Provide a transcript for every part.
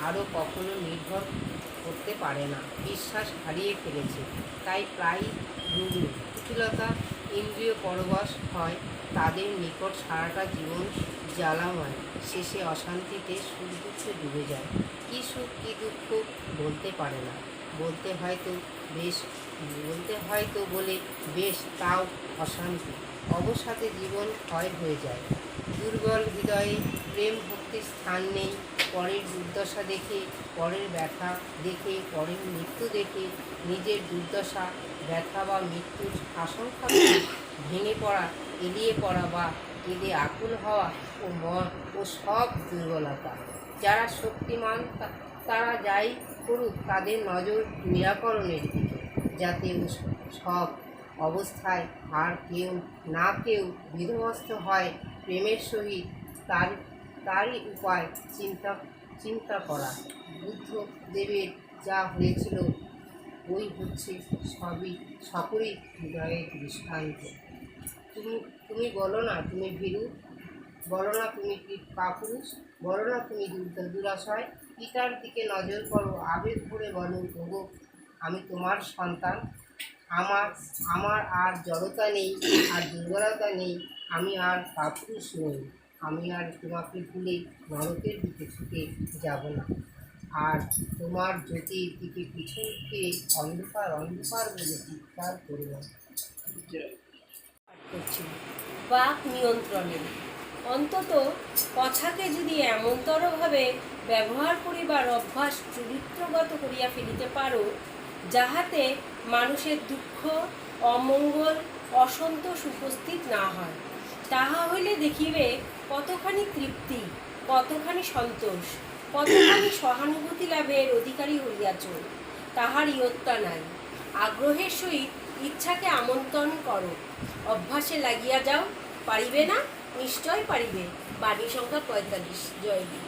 কারো কখনো নির্ভর করতে পারে না, বিশ্বাস হারিয়ে ফেলেছে। তাই প্রায় রুগ্ন, কুটিলতা, ইন্দ্রিয় পরবশ হয়। তাদের নিকট সারাটা জীবন জ্বালাময়, শেষে অশান্তিতে সুখ দুঃখে ডুবে যায়। কী সুখ কী দুঃখ বলতে পারে না, বলতে হয়তো বেশ বলে বেশ, তাও অশান্তি। অবসাদে জীবন ক্ষয় হয়ে যায়। দুর্বল হৃদয়ে প্রেম ভক্তির স্থান নেই। পরের দুর্দশা দেখে, পরের ব্যথা দেখে, পরের মৃত্যু দেখে নিজের দুর্দশা, ব্যথা বা মৃত্যুর আশঙ্কা ভেঙে পড়া, এড়িয়ে পড়া বা কেঁদে আকুল হওয়া ও সব দুর্বলতা। যারা শক্তিমান তারা যাই করুক, তাদের নজর নিরাকরণের দিকে, যাতে সব অবস্থায় আর কেউ বিধ্বস্ত হয় প্রেমের সহিত। তারই উপায় চিন্তা করা। বুদ্ধদেবের যা হয়েছিল ওই হচ্ছে সকলই হৃদয়ের দৃষ্টান্ত। তুমি বলো না তুমি ভীরু, বলো না তুমি কাপুরুষ, বলো না তুমি দুরাশয়। পিতার দিকে নজর করো, আবেগ ভরে বলো, ওগো আমি তোমার সন্তান। আমার আর জড়তা নেই, আর দুর্বলতা নেই, আমি আর কাপুরুষ নই। আমি আর তোমাকে ভুলে নরকের দিকে ছুটে যাব না, আর তোমার জ্যোতির দিকে পিছন ফিরে অন্ধকার বলে চিৎকার করব। বাক নিয়ন্ত্রণে অন্তত কথাকে যদি এমনতরভাবে ব্যবহার করিবার অভ্যাস চরিত্রগত করিয়া ফেলিতে পারো, যাহাতে মানুষের দুঃখ, অমঙ্গল, অসন্তোষ উপস্থিত না হয়, তাহা হইলে দেখিবে কতখানি তৃপ্তি, কতখানি সন্তোষ, কতখানি সহানুভূতি লাভের অধিকারী হইয়াছ। তাহার ইয়ত্তা নাই। আগ্রহের সহিত ইচ্ছাকে আমন্ত্রণ করো, অভ্যাসে লাগিয়া যাও। পারিবে না? নিশ্চয় পারিবে। বাণী সংখ্যা 45। জয় গুরু।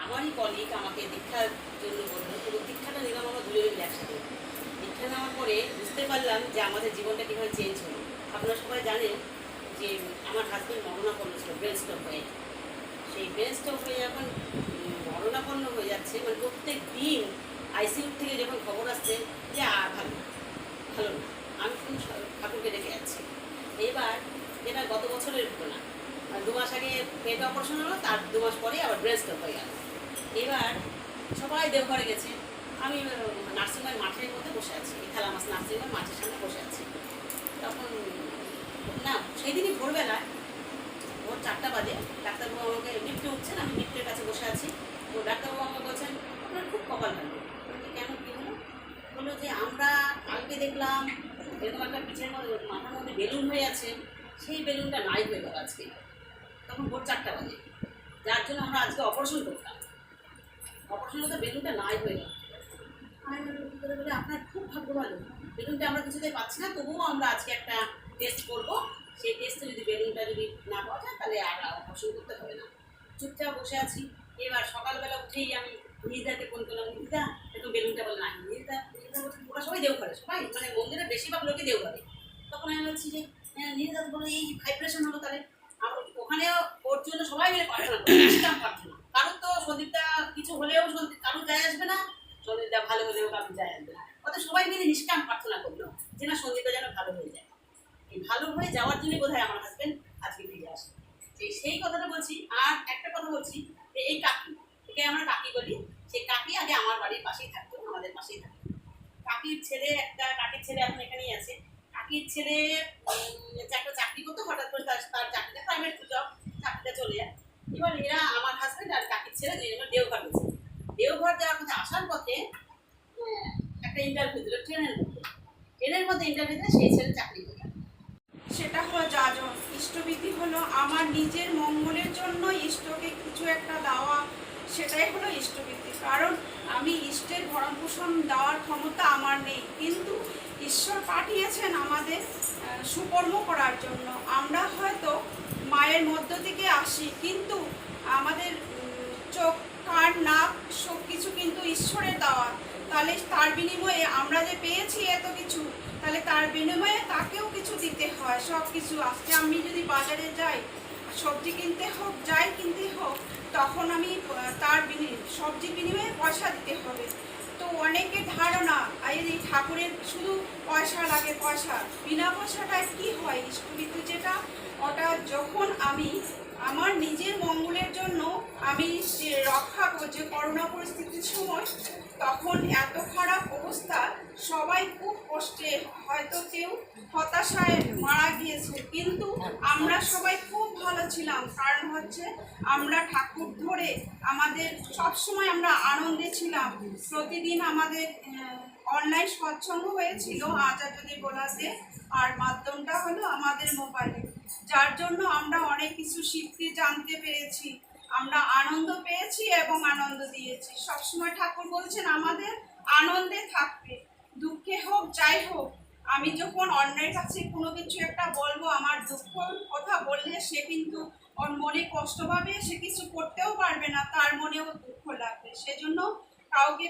আমারই কলিগ আমাকে দীক্ষার জন্য বললো, পুরো দীক্ষাটা নিলাম আমরা দুজনে মিলে একসাথে। দীক্ষা নেওয়ার পরে বুঝতে পারলাম যে আমাদের জীবনটা কীভাবে চেঞ্জ হলো। আপনারা সবাই জানেন যে আমার হাজব্যান্ড মরণাপন্ন ছিল ব্রেন স্ট্রোক হয়ে। সেই ব্রেন স্ট্রোক হয়ে যখন মরণাপন্ন হয়ে যাচ্ছে, মানে প্রত্যেক দিন আইসিইউ থেকে যখন খবর আসছে যে আর ভালো ভালো না, আমি শুধু ঠাকুরকে ডেকে যাচ্ছি। এবার যেটা গত বছরের ঘটনা, 2 মাস আগে পেট অপারেশন হলো, তার 2 মাস পরে আবার ব্রেন স্ট্রোক হয়ে গেল। এবার সবাই দেওঘরে গেছে, আমি নার্সিংহোমের মাঠের মধ্যে বসে আছি, খেলামাস নার্সিংহোমের মাঠের সামনে বসে আছি। তখন না, সেই দিনই ভোরবেলায় ভোর 4টা বাজে ডাক্তারবাবু আমাকে লিফটে উঠছেন, আমি লিফটের কাছে বসে আছি। তো ডাক্তারবাবু আমাকে বলছেন আপনার খুব কপাল ভালো। কেন, কী হলো? বললো যে আমরা কালকে দেখলাম এরকম একটা পিঠের মধ্যে মাথার মধ্যে বেলুন হয়ে আছে, সেই বেলুনটা নাই হয়ে গেল আজকে। তখন ভোর 4টা বাজে, যার জন্য আমরা আজকে অপারেশন করতাম। অপারেশন হতে বেলুনটা নাই হয়ে গেল। আমি কী করে বলে আপনার খুব ভাগ্য ভালো, বেলুনটা আমরা কিছুতেই পাচ্ছি না, তবুও আমরা আজকে একটা টেস্ট করবো। সেই টেস্টে যদি বেলুনটা যদি না পাওয়া যায় তাহলে আর অপারেশন করতে হবে না। চুপচাপ বসে আছি। এবার সকালবেলা উঠেই আমি নিজেদাকে ফোন করলাম, নিজেদা একটু বেলুনটা বলে না, নিজেদা বলছে ওরা সবাই দেওঘরে, সবাই মানে মন্দিরের বেশিরভাগ লোকে দেওঘরে। তখন আমি বলছি যে নিজেদা বলে এই ভাইব্রেশন হলো, তাহলে আমরা ওখানেও ওর জন্য সবাই মিলে প্রার্থনা করি, নিষ্কাম প্রার্থনা। কারণ তো সন্দীপটা কিছু হলেও কারোর যায় আসবে না, সন্দীপটা ভালো হলেও কারোর যায় আসবে না। অর্থাৎ সবাই মিলে নিষ্কাম প্রার্থনা করলো যে না সন্দীপটা যেন ভালো হয়ে যায়। এই ভালো হয়ে যাওয়ার জন্য বোধহয় আমার হাজব্যান্ড আজকে ফিরে আসে। সেই কথাটা বলছি। আর একটা কথা বলছি যে এই কাকি, একে আমরা কাকি বলি, সেই কাকি আগে আমার বাড়ির পাশেই থাকতো, আমাদের পাশেই থাকতো। কাকির ছেলে এখন এখানেই আছে। কাকির ছেলে একটা চাকরি করতো, হঠাৎ করে তার চাকরিটা প্রাইভেট জব, চাকরিটা চলে যায়। এবার এরা আমার হাজব্যান্ড আর কাকির ছেলে দুজনে দেওঘর গেছে। দেওঘর যাওয়ার পথে আসার পথে একটা ইন্টারভিউ দিল ট্রেনের মধ্যে ইন্টারভিউ দিলে সেই ছেলে চাকরি করে। সেটা হলো যাজন। ইষ্টবিধি হলো আমার নিজের মঙ্গলের জন্য ইষ্টকে কিছু একটা দেওয়া, সেটাই হলো ইষ্টবিধি। কারণ আমি ইষ্টের ভরণ পোষণ দেওয়ার ক্ষমতা আমার নেই, কিন্তু ঈশ্বর পাঠিয়েছেন আমাদের সুকর্ম করার জন্য। আমরা হয়তো মায়ের মধ্য থেকে আসি, কিন্তু আমাদের চোখ, কান, নাক সব কিছু কিন্তু ঈশ্বরের দেওয়া। তাহলে তার বিনিময়ে আমরা যে পেয়েছি এত কিছু, তাহলে তার বিনিময়ে তাকেও কিছু দিতে হয়। সব কিছু আজকে আমি যদি বাজারে যাই, সবজি কিনতে হোক, যাই কিনতে হোক, তখন আমি তার সবজি বিনিময়ে পয়সা দিতে হবে। তো অনেকের ধারণা এই ঠাকুরের শুধু পয়সা লাগে, পয়সা, বিনা পয়সাটায় কি হয়? ইষ্টবিধি যেটা, ওটা যখন আমি আমার নিজের মঙ্গলের জন্য আমি যে রক্ষা করছি করোনা পরিস্থিতির সময়, তখন এত খারাপ অবস্থা, সবাই খুব কষ্টে, হয়তো কেউ হতাশায় মারা গিয়েছে, কিন্তু আমরা সবাই খুব ভালো ছিলাম। কারণ হচ্ছে আমরা ঠাকুর ধরে আমাদের সবসময় আমরা আনন্দে ছিলাম। প্রতিদিন আমাদের অনলাইন সৎসঙ্গ হয়েছিল আচার্যদেব বলাতে, আর মাধ্যমটা হলো আমাদের মোবাইলে, যার জন্য আমরা অনেক কিছু শিখতে জানতে পেরেছি, আমরা আনন্দ পেয়েছি এবং আনন্দ দিয়েছি। সবসময় ঠাকুর বলছেন আমাদের আনন্দে থাকবে, দুঃখে হোক যাই হোক। আমি যখন অন্যের কাছে কোনো কিছু একটা বলবো, আমার দুঃখ কথা বললে সে কিন্তু ওর মনে কষ্ট পাবে, সে কিছু করতেও পারবে না, তার মনেও দুঃখ লাগবে। সেজন্য কাউকে